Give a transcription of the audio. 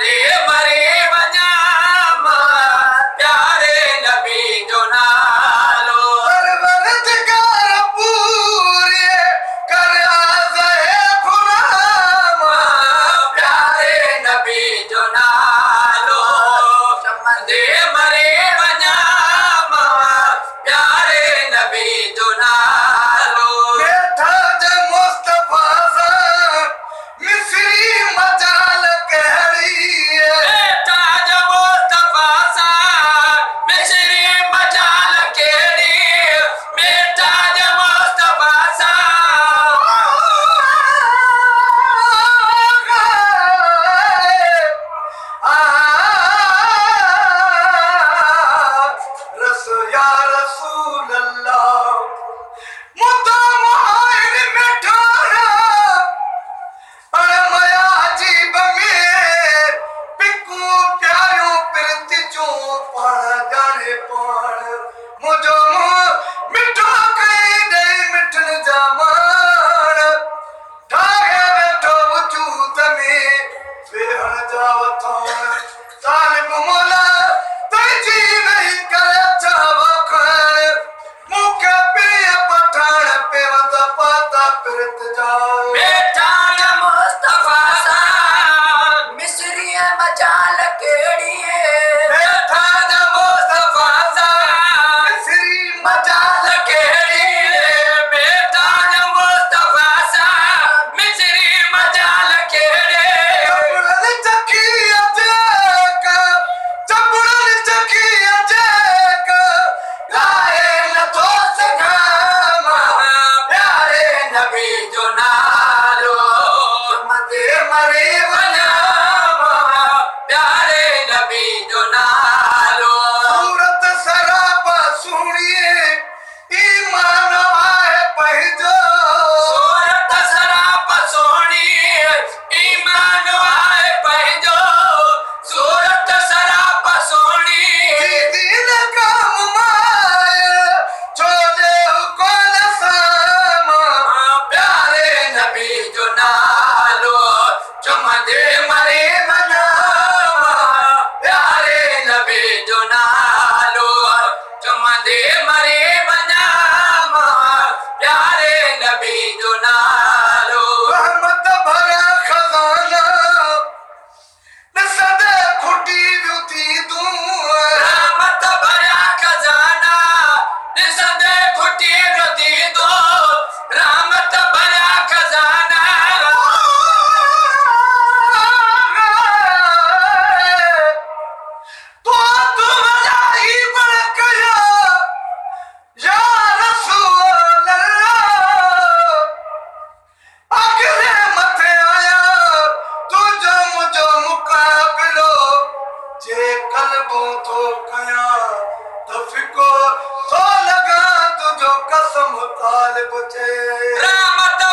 दे मरे वञा मां प्यारे नबी जो नालो परवरदिगार पूरे कर आज़े ग़ुलाम प्यारे नबी जो नालो दे मरे वञा मां प्यारे नबी जो नालो बेठा जे मुस्तफा सां मिस्री मजाल कहिड़ी बेटा जो मुस्तफा सां मिस्री मजाल कहिड़ी बेटा जो मुस्तफा सां या रसूल अल्लाह मुद्दा मुहाइर में ठाना अड़ मया अजीब में पिकू प्यारियों पिरति चूं पाण जाने पाण मुझो मुंह मिठो कई दई मिठन जामान ठाहे वेठो वजूद में वेहण जा वथान तालिब मोला तुझी नहीं करे चावा खान मुखे पिय पठान पे वत पाता पिरत जा बेटा जो मुस्तफा सां मिस्री मजाल कहिड़ी बेटा जो मुस्तफा सां मिस्री मजाल कहिड़ी बेटा जो मुस्तफा सां मिस्री मजाल कहिड़ी चबुड़न चकी अजेक चबुड़न चकी अजेक लाए नथो सघां मां प्यारे नबी जो नालो मदे मरे वञा मां प्यारे नबी जो नालो सूरत सराबा सुनिए ईमान आहे पंहिंजो सूरत सराप सोणी ईमान आहे पंहिंजो सूरत सराप सोणी दीन काम माए छोले कोन सामा प्यारे नबी जो नालो चुमदे मरे वञा प्यारे नबी जो नालो चुमदे मरे वञा प्यारे नबी जो नालो रहमत भरा खजाना नसदे खुटी जुती दूं रहमत भरिया खजाना ॾिसंदे खुटी नदी दो रहमत भरिया खजाना तो मलाई बड़कया या रसूल अल्लाह अगले मथे आया तुझो मुझो मुकाबिलो जे कल्बों तो कया तफिको तो लगा तुझो कसम तालिब चे रहमत